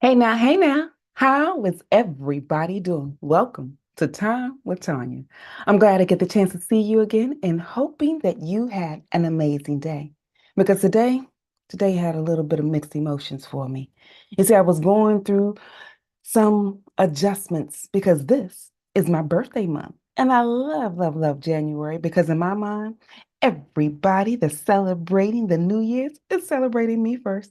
Hey now, how is everybody doing? Welcome to Time with Tanya. I'm glad I get the chance to see you again and hoping that you had an amazing day. Because today had a little bit of mixed emotions for me. You see, I was going through some adjustments because this is my birthday month. And I love January because in my mind, everybody that's celebrating the New Year's is celebrating me first.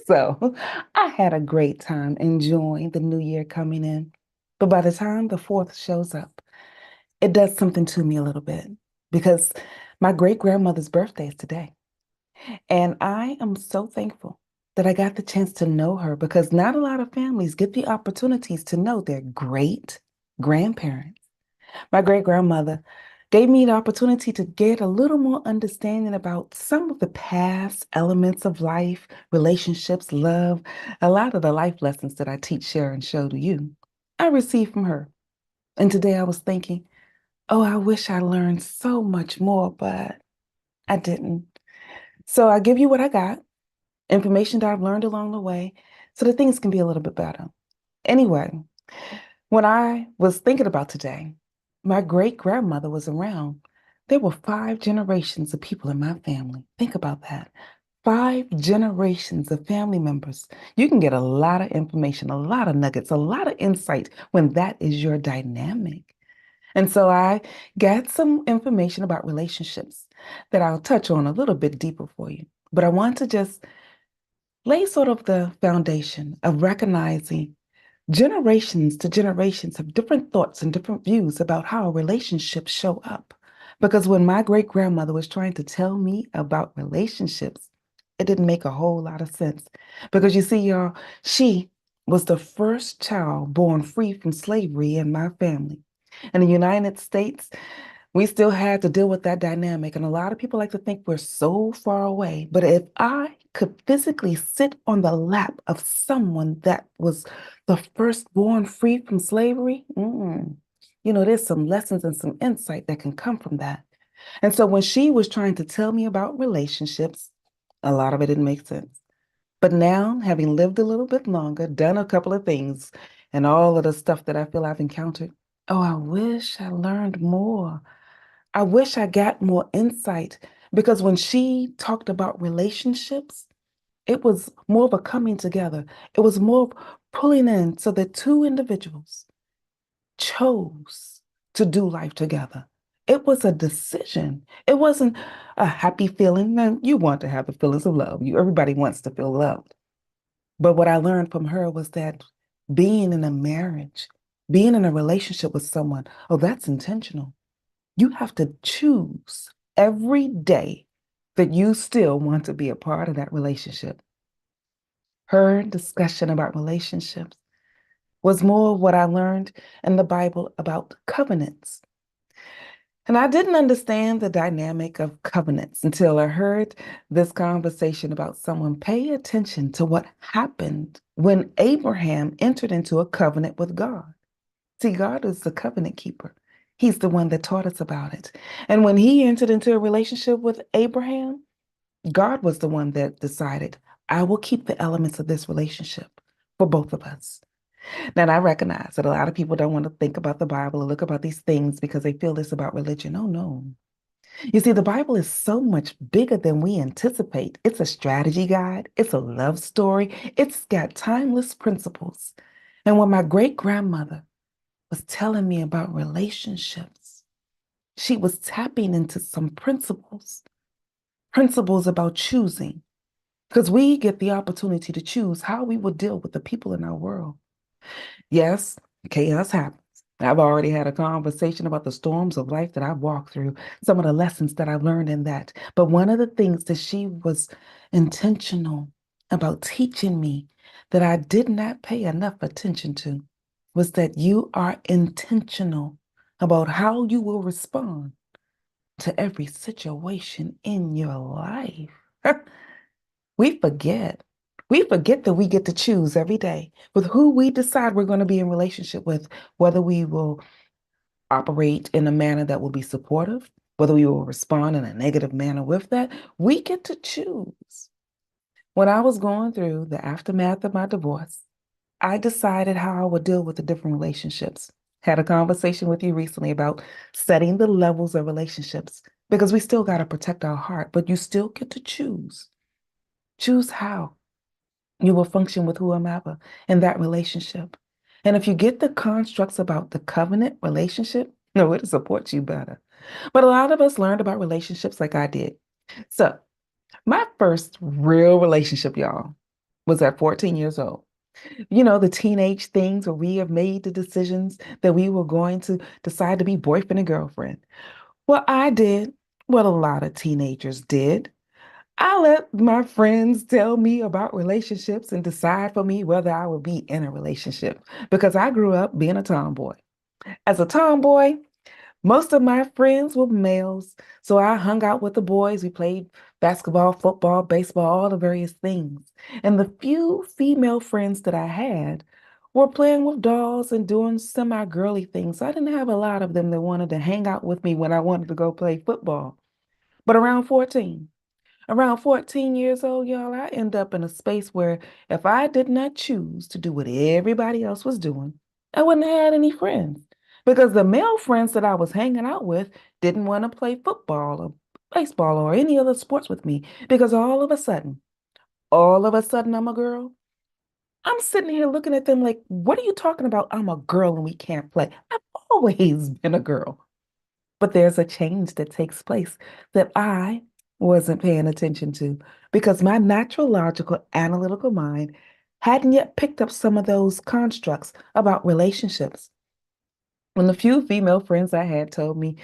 So I had a great time enjoying the new year coming in. But by the time the fourth shows up, it does something to me a little bit because my great grandmother's birthday is today. And I am so thankful that I got the chance to know her because not a lot of families get the opportunities to know their great grandparents. My great grandmother gave me the opportunity to get a little more understanding about some of the past elements of life, relationships, love, a lot of the life lessons that I teach, share, and show to you. I received from her. And today I was thinking, oh, I wish I learned so much more, but I didn't. So I give you what I got, information that I've learned along the way, so that things can be a little bit better. Anyway, when I was thinking about today, my great grandmother was around. There were five generations of people in my family. Think about that. Five generations of family members. You can get a lot of information, a lot of nuggets, a lot of insight when that is your dynamic. And so I got some information about relationships that I'll touch on a little bit deeper for you. But I want to just lay sort of the foundation of recognizing generations to generations have different thoughts and different views about how relationships show up. Because when my great grandmother was trying to tell me about relationships, it didn't make a whole lot of sense. Because you see, y'all, she was the first child born free from slavery in my family. In the United States, we still had to deal with that dynamic. And a lot of people like to think we're so far away. But if I could physically sit on the lap of someone that was the firstborn free from slavery, there's some lessons and some insight that can come from that. And so when she was trying to tell me about relationships, a lot of it didn't make sense. But now, having lived a little bit longer, done a couple of things, and all of the stuff that I feel I've encountered, oh, I wish I learned more. I wish I got more insight because when she talked about relationships, it was more of a coming together. It was more of pulling in so that two individuals chose to do life together. It was a decision. It wasn't a happy feeling. Now, you want to have the feelings of love. Everybody wants to feel loved. But what I learned from her was that being in a marriage, being in a relationship with someone, oh, that's intentional. You have to choose every day that you still want to be a part of that relationship. Her discussion about relationships was more of what I learned in the Bible about covenants. And I didn't understand the dynamic of covenants until I heard this conversation about someone pay attention to what happened when Abraham entered into a covenant with God. See, God is the covenant keeper. He's the one that taught us about it. And when he entered into a relationship with Abraham, God was the one that decided, I will keep the elements of this relationship for both of us. Now, I recognize that a lot of people don't want to think about the Bible or look about these things because they feel this about religion. Oh, no. You see, the Bible is so much bigger than we anticipate. It's a strategy guide, it's a love story, it's got timeless principles. And when my great grandmother was telling me about relationships, she was tapping into some principles about choosing, because we get the opportunity to choose how we will deal with the people in our world. Yes, chaos happens. I've already had a conversation about the storms of life that I've walked through, some of the lessons that I've learned in that. But one of the things that she was intentional about teaching me that I did not pay enough attention to was that you are intentional about how you will respond to every situation in your life. We forget. We forget that we get to choose every day with who we decide we're going to be in relationship with, whether we will operate in a manner that will be supportive, whether we will respond in a negative manner with that. We get to choose. When I was going through the aftermath of my divorce, I decided how I would deal with the different relationships. Had a conversation with you recently about setting the levels of relationships because we still got to protect our heart, but you still get to choose. Choose how you will function with whomever in that relationship. And if you get the constructs about the covenant relationship, no, it'll support you better. But a lot of us learned about relationships like I did. So, my first real relationship, y'all, was at 14 years old. You know, the teenage things where we have made the decisions that we were going to decide to be boyfriend and girlfriend. Well, I did what a lot of teenagers did. I let my friends tell me about relationships and decide for me whether I would be in a relationship because I grew up being a tomboy. As a tomboy, most of my friends were males, so I hung out with the boys. We played basketball, football, baseball, all the various things. And the few female friends that I had were playing with dolls and doing semi-girly things. So I didn't have a lot of them that wanted to hang out with me when I wanted to go play football. But around 14 years old, y'all, I end up in a space where if I did not choose to do what everybody else was doing, I wouldn't have had any friends because the male friends that I was hanging out with didn't want to play football or baseball or any other sports with me because all of a sudden, I'm a girl. I'm sitting here looking at them like, what are you talking about? I'm a girl and we can't play. I've always been a girl. But there's a change that takes place that I wasn't paying attention to because my natural, logical, analytical mind hadn't yet picked up some of those constructs about relationships. When the few female friends I had told me,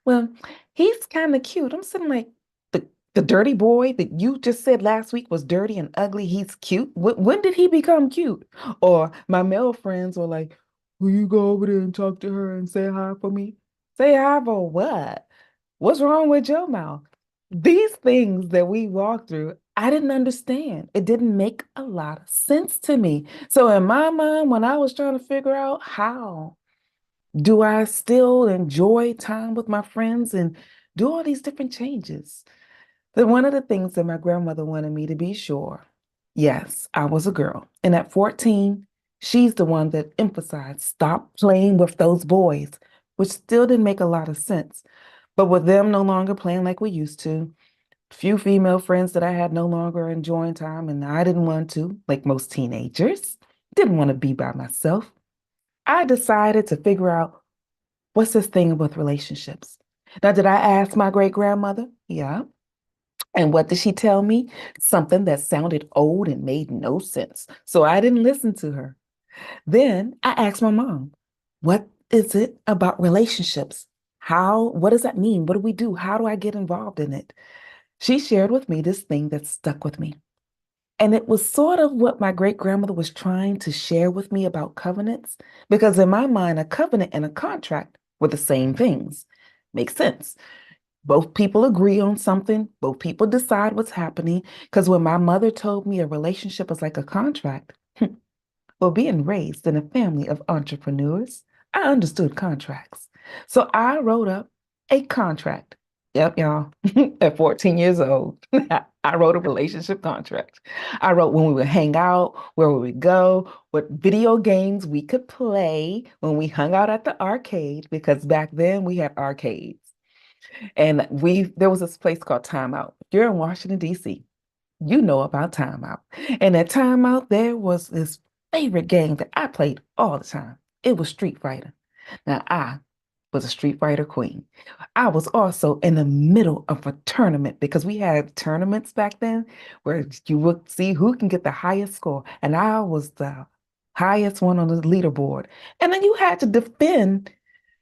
well, he's kind of cute. I'm sitting like, the dirty boy that you just said last week was dirty and ugly, he's cute. When did he become cute? Or my male friends were like, will you go over there and talk to her and say hi for me? Say hi for what? What's wrong with your mouth? These things that we walk through, I didn't understand. It didn't make a lot of sense to me. So in my mind, when I was trying to figure out how do I still enjoy time with my friends and do all these different changes, that one of the things that my grandmother wanted me to be sure, yes, I was a girl. And at 14, she's the one that emphasized stop playing with those boys, which still didn't make a lot of sense. But with them no longer playing like we used to, few female friends that I had no longer enjoying time, and I didn't want to, like most teenagers, didn't want to be by myself. I decided to figure out what's this thing with relationships. Now, did I ask my great grandmother? Yeah. And what did she tell me? Something that sounded old and made no sense. So I didn't listen to her. Then I asked my mom, what is it about relationships? What does that mean? What do we do? How do I get involved in it? She shared with me this thing that stuck with me. And it was sort of what my great grandmother was trying to share with me about covenants, because in my mind, a covenant and a contract were the same things. Makes sense. Both people agree on something, both people decide what's happening. Because when my mother told me a relationship is like a contract, well, being raised in a family of entrepreneurs, I understood contracts. So I wrote up a contract. Yep, y'all. At 14 years old, I wrote a relationship contract. I wrote when we would hang out, where we would go, what video games we could play when we hung out at the arcade, because back then we had arcades. And there was this place called Timeout. If you're in Washington, D.C., you know about Timeout. And at Timeout, there was this favorite game that I played all the time. It was Street Fighter. Now, I was a Street Fighter queen. I was also in the middle of a tournament because we had tournaments back then where you would see who can get the highest score. And I was the highest one on the leaderboard. And then you had to defend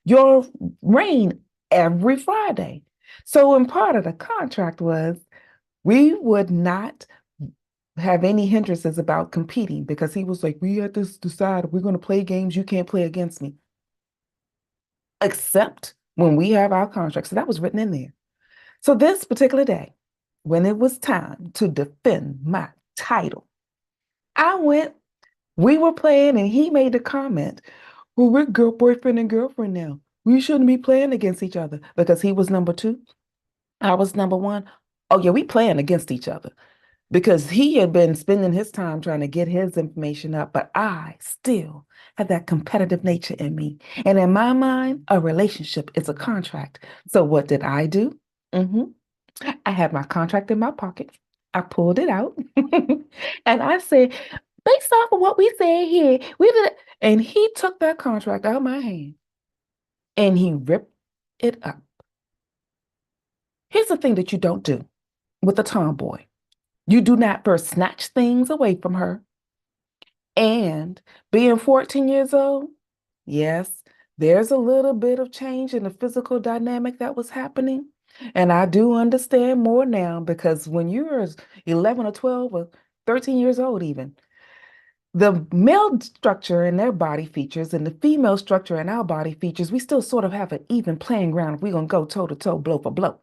your reign every Friday. So, in part of the contract was we would not have any hindrances about competing because he was like, we had to decide if we're going to play games, you can't play against me, except when we have our contract. So that was written in there. So this particular day, when it was time to defend my title, I went, we were playing, and he made the comment, well, we're boyfriend and girlfriend now. We shouldn't be playing against each other because he was number two. I was number one. Oh, yeah, we playing against each other. because he had been spending his time trying to get his information up, but I still had that competitive nature in me. And in my mind, a relationship is a contract. So what did I do? hmm I had my contract in my pocket. I pulled it out and I said, based off of what we said here, we did it. And he took that contract out of my hand and he ripped it up. Here's the thing that you don't do with a tomboy. You do not first snatch things away from her. And being 14 years old, yes, there's a little bit of change in the physical dynamic that was happening. And I do understand more now because when you're 11 or 12 or 13 years old, even, the male structure in their body features and the female structure in our body features, we still sort of have an even playing ground if we're going to go toe to toe, blow for blow.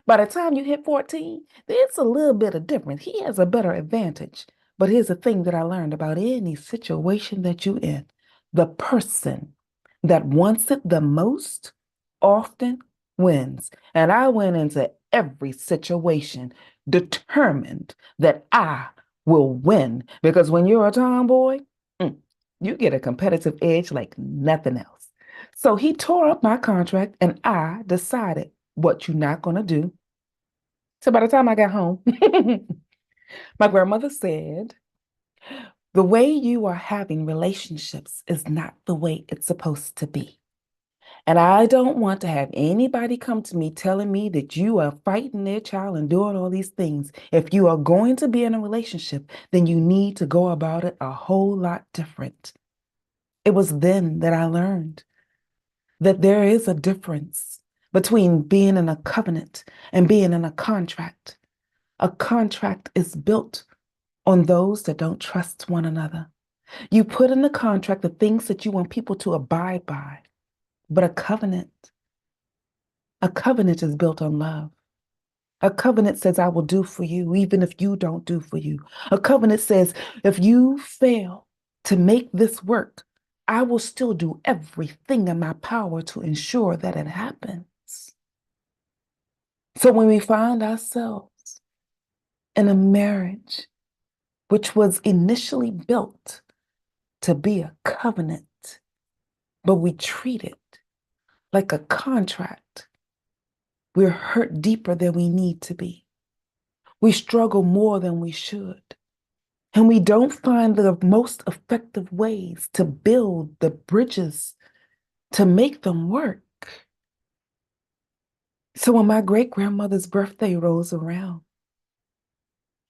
By the time you hit 14, there's a little bit of difference. He has a better advantage. But here's the thing that I learned about any situation that you're in. The person that wants it the most often wins. And I went into every situation determined that I will win. Because when you're a tomboy, you get a competitive edge like nothing else. So he tore up my contract and I decided what you're not going to do. So by the time I got home, my grandmother said, the way you are having relationships is not the way it's supposed to be. And I don't want to have anybody come to me telling me that you are fighting their child and doing all these things. If you are going to be in a relationship, then you need to go about it a whole lot different. It was then that I learned that there is a difference between being in a covenant and being in a contract. A contract is built on those that don't trust one another. You put in the contract the things that you want people to abide by, but a covenant is built on love. A covenant says, I will do for you, even if you don't do for you. A covenant says, if you fail to make this work, I will still do everything in my power to ensure that it happens. So when we find ourselves in a marriage, which was initially built to be a covenant, but we treat it like a contract, we're hurt deeper than we need to be. We struggle more than we should. And we don't find the most effective ways to build the bridges to make them work. So when my great grandmother's birthday rolls around,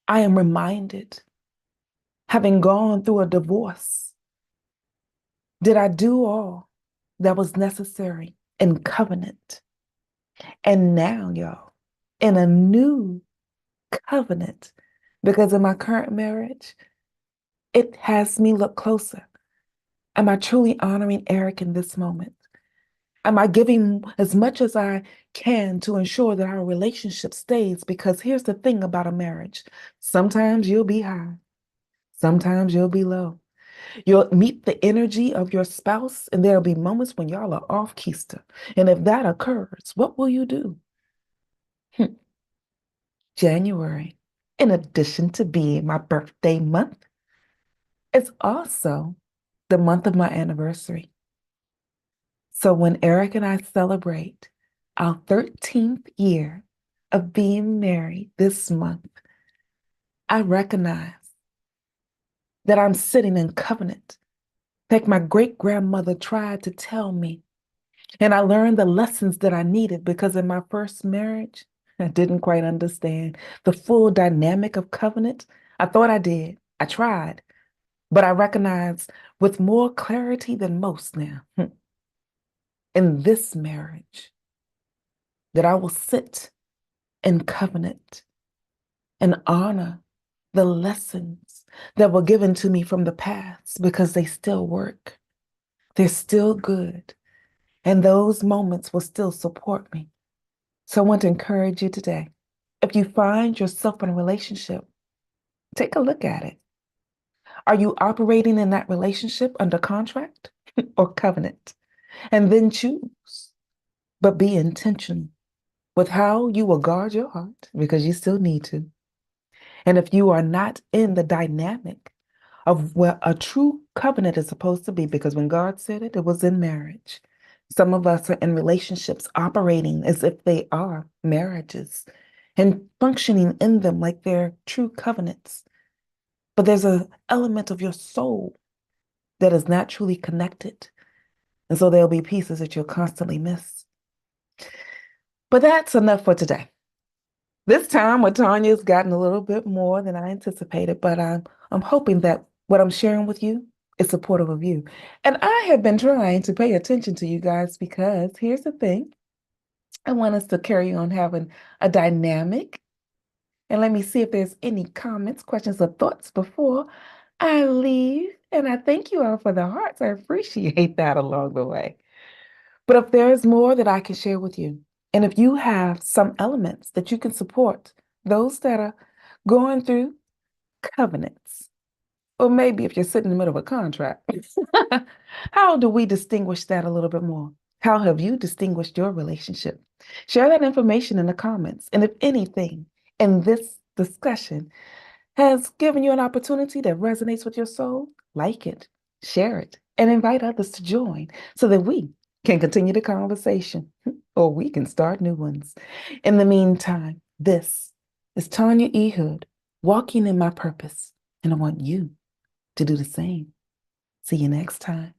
I am reminded, having gone through a divorce, did I do all that was necessary in covenant? And now, y'all, in a new covenant, because in my current marriage, it has me look closer. Am I truly honoring Eric in this moment? Am I giving as much as I can to ensure that our relationship stays? Because here's the thing about a marriage. Sometimes you'll be high. Sometimes you'll be low. You'll meet the energy of your spouse, and there'll be moments when y'all are off keister. And if that occurs, what will you do? January, in addition to being my birthday month, is also the month of my anniversary. So when Eric and I celebrate our 13th year of being married this month, I recognize that I'm sitting in covenant, like my great grandmother tried to tell me. And I learned the lessons that I needed because in my first marriage, I didn't quite understand the full dynamic of covenant. I thought I did. I tried, but I recognize with more clarity than most now in this marriage that I will sit in covenant and honor the lessons that were given to me from the past because they still work. They're still good. And those moments will still support me. So I want to encourage you today. If you find yourself in a relationship, take a look at it. Are you operating in that relationship under contract or covenant? And then choose, but be intentional with how you will guard your heart because you still need to. And if you are not in the dynamic of what a true covenant is supposed to be, because when God said it, it was in marriage. Some of us are in relationships operating as if they are marriages and functioning in them like they're true covenants. But there's an element of your soul that is not truly connected. And so there'll be pieces that you'll constantly miss. But that's enough for today. This time with Tanya has gotten a little bit more than I anticipated, but I'm hoping that what I'm sharing with you is supportive of you. And I have been trying to pay attention to you guys because here's the thing. I want us to carry on having a dynamic. And let me see if there's any comments, questions, or thoughts before I leave. And I thank you all for the hearts. I appreciate that along the way. But if there is more that I can share with you, and if you have some elements that you can support those that are going through covenants, or maybe if you're sitting in the middle of a contract, how do we distinguish that a little bit more? How have you distinguished your relationship? Share that information in the comments. And if anything in this discussion has given you an opportunity that resonates with your soul, like it, share it, and invite others to join so that we can continue the conversation or we can start new ones. In the meantime, this is Tanya E. Hood walking in my purpose, and I want you to do the same. See you next time.